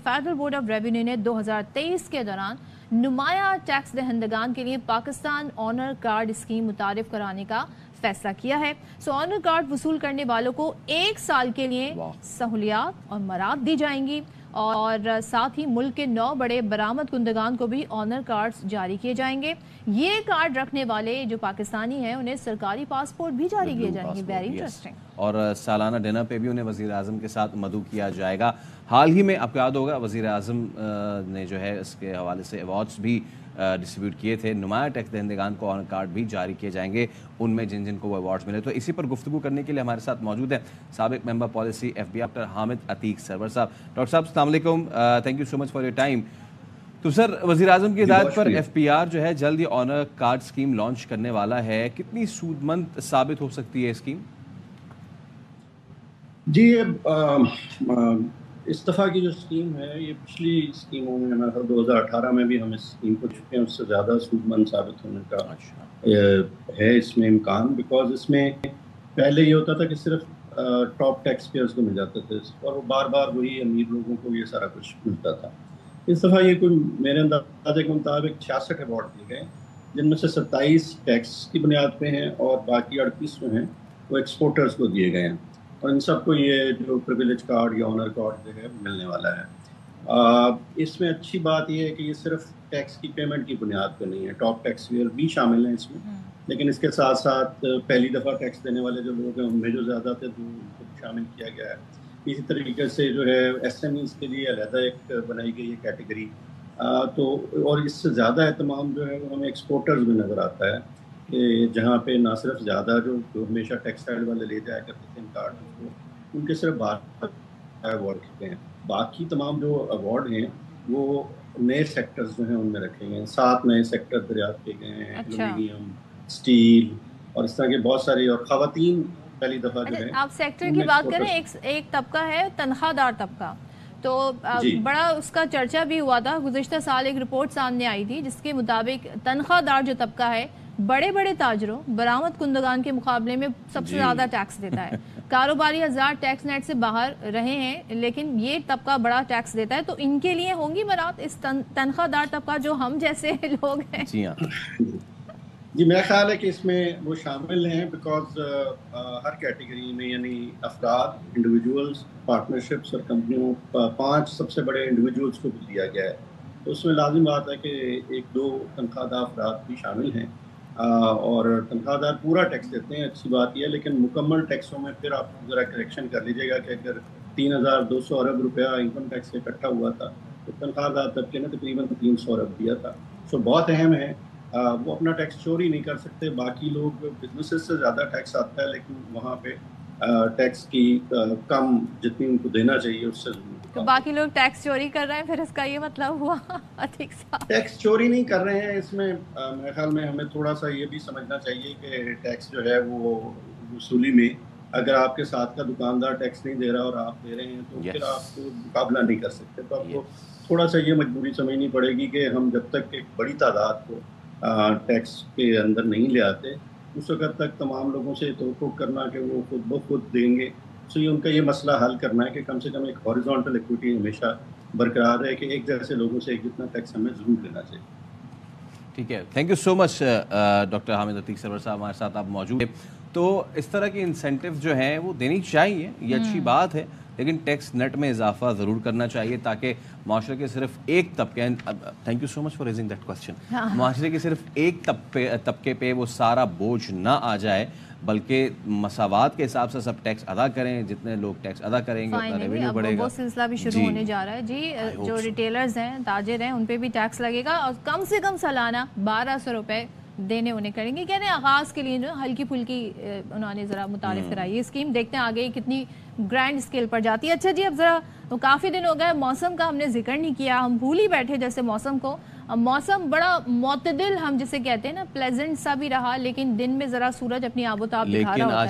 Federal board of revenue ने 2023 के दौरान नुमाया टैक्स दहंदगान के लिए पाकिस्तान ऑनर कार्ड स्कीम मुतारिफ कराने का फैसला किया है। ऑनर कार्ड वसूल करने वालों को 1 साल के लिए सहूलियात और मराद दी जाएंगी और साथ ही मुल्क के 9 बड़े बरामद कुंदगान को भी ऑनर कार्ड्स जारी किए जाएंगे। ये कार्ड रखने वाले जो पाकिस्तानी हैं उन्हें सरकारी पासपोर्ट भी जारी किए जाएंगे। Very interesting. और सालाना डिनर पे भी उन्हें वज़ीर आज़म के साथ मदऊ किया जाएगा। हाल ही में आपको याद होगा वज़ीर आज़म ने जो है इसके हवाले से अवार्ड्स भी डिस्ट्रीब्यूट किए थे। नुमाया टैक्स दहंदगान को ऑनर कार्ड भी जारी किए जाएंगे उनमें जिन जिन को वो अवार्ड्स मिले। तो इसी पर गुफ्तगू करने के लिए हमारे साथ मौजूद हैं साबिक member policy FBI doctor Hamid Atiq Sarwar sahab. Doctor sahab अस्सलाम वालेकुम, thank you so much for your time. तो सर, वज़ीर आज़म की हिदायत पर FPR जो है जल्द ही ऑनर कार्ड स्कीम लॉन्च करने वाला है, कितनी सूदमंद साबित हो सकती है स्कीम? जी, इस दफ़ा की जो स्कीम है ये पिछली स्कीमों में हमारा 2018 में भी हम इस स्कीम को चुके हैं, उससे ज़्यादा सूदमंद साबित होने का है इसमें इम्कान। बिकॉज इसमें पहले ये होता था कि सिर्फ टॉप टैक्स पेयर्स को मिल जाते थे और वो बार बार वही अमीर लोगों को ये सारा कुछ मिलता था। इस दफ़ा ये कोई मेरे अंदाजे के मुताबिक 66 अवार्ड दिए गए, जिनमें से 27 टैक्स की बुनियाद पे हैं और बाकी 38 जो हैं वो एक्सपोर्टर्स को दिए गए हैं और इन सबको ये जो प्रिविलेज कार्ड या ऑनर कार्ड जो है मिलने वाला है। इसमें अच्छी बात ये है कि ये सिर्फ टैक्स की पेमेंट की बुनियाद पे नहीं है, टॉप टैक्स पेयर भी शामिल हैं इसमें, लेकिन इसके साथ साथ पहली दफ़ा टैक्स देने वाले जो लोग हैं उनमें जो ज़्यादा थे तो उनको शामिल किया गया है। इसी तरीके से जो है SMEs के लिए अलहदा एक बनाई गई है कैटेगरी। तो और इससे ज़्यादा एहतमाम जो है वो हमें एक्सपोर्टर्स में नज़र आता है कि जहाँ पे ना सिर्फ ज़्यादा जो हमेशा टेक्सटाइल वाले ले जाया करते थे इन कार्ड को, उनके सिर्फ 12 अवार्ड किए हैं। बाकी तमाम जो अवार्ड हैं वो नए सेक्टर्स जो हैं उनमें रखे गए हैं। 7 नए सेक्टर दरियाफ्त किए गए हैं, एल्यूमिनियम, स्टील और इस तरह के बहुत सारे। और ख़वातीन पहली दफ़ा जो है, आप सेक्टर की बात करें, एक तबका है तनख्वाहदार तबका, तो बड़ा उसका चर्चा भी हुआ था। गुज़िश्ता साल एक रिपोर्ट सामने आई थी जिसके मुताबिक तनख्वाहदार जो तबका है बड़े बड़े ताजरों बरामद कुंदगान के मुकाबले में सबसे ज़्यादा टैक्स देता है। कारोबारी हज़ार टैक्स नेट से बाहर रहे हैं लेकिन ये तबका बड़ा टैक्स देता है, तो इनके लिए होंगी मरात इस तनख्वाहदार तबका जो हम जैसे लोग हैं? जी हाँ जी, मेरा ख्याल है कि इसमें वो शामिल हैं बिकॉज हर कैटेगरी में यानी अफराद, इंडिविजुअल्स, पार्टनरशिप्स और कंपनियों 5 सबसे बड़े इंडिविजुअल्स को भी दिया गया है। तो उसमें लाजिम बात है कि 1-2 तनख्वाहदार अफराद भी शामिल हैं और तनख्वाहदार पूरा टैक्स देते हैं, अच्छी बात यह है। लेकिन मुकम्मल टैक्सों में फिर आप ज़रा करेक्शन कर लीजिएगा कि अगर 3,200 अरब रुपया इनकम टैक्स इकट्ठा हुआ था तो तनख्वाहदार तबके ने तकरीबन 300 अरब दिया था। सो बहुत अहम है, वो अपना टैक्स चोरी नहीं कर सकते। बाकी लोग बिजनेसेस से ज़्यादा टैक्स आता है लेकिन वहाँ पे टैक्स की कम जितनी उनको देना चाहिए उससे। तो बाकी लोग टैक्स चोरी कर रहे हैं, फिर इसका ये मतलब हुआ अधिक टैक्स चोरी नहीं कर रहे हैं। इसमें मेरे ख्याल में हमें थोड़ा सा ये भी समझना चाहिए कि टैक्स जो है वो वसूली में अगर आपके साथ का दुकानदार टैक्स नहीं दे रहा और आप दे रहे हैं तो फिर आपको मुकाबला नहीं कर सकते। तो आपको थोड़ा सा ये मजबूरी समझनी पड़ेगी कि हम जब तक एक बड़ी तादाद को टैक्स के अंदर नहीं ले आते उस वक्त तक तमाम लोगों से तवक्को करना कि वो खुद ब खुद देंगे। तो ये उनका ये मसला हल करना है कि कम से कम एक हॉरिजॉन्टल इक्विटी हमेशा बरकरार रहे कि एक जैसे लोगों से एक जितना टैक्स हमें ज़रूर लेना चाहिए। ठीक है, thank you so much doctor Hamid Atiq Sarwar sahab, हमारे साथ आप मौजूद हैं। तो इस तरह के इंसेंटिव जो हैं वो देनी चाहिए, ये अच्छी बात है, लेकिन टैक्स नेट में इजाफा ज़रूर करना चाहिए ताकि माशरे के सिर्फ एक तबके, thank you so much for raising that question, माशरे के सिर्फ एक तबके पे वो सारा बोझ ना आ जाए बल्कि मसावात के हिसाब से सब टैक्स अदा करें। जितने लोग टैक्स अदा करेंगे उतना रेवेन्यू बढ़ेगा। वो सिलसिला भी शुरू होने जा रहा है जी। जो रिटेलर्स हैं, ताजिर हैं, उन पे भी टैक्स लगेगा और कम से कम सालाना 1,200 रुपए देने उन्हें करेंगे। कहते हैं आगाज़ के लिए जो हल्की फुल्की उन्होंने ज़रा मुतारिफ कराई है स्कीम, देखते हैं आगे कितनी ग्रैंड स्केल पर जाती है। अच्छा जी, अब ज़रा तो काफ़ी दिन हो गए मौसम का हमने जिक्र नहीं किया, हम भूल ही बैठे जैसे मौसम को। मौसम बड़ा मोतदिल हम जिसे कहते हैं ना, प्लेजेंट सा भी रहा, लेकिन दिन में ज़रा सूरज अपनी आबोताब दिखा रहा होता है।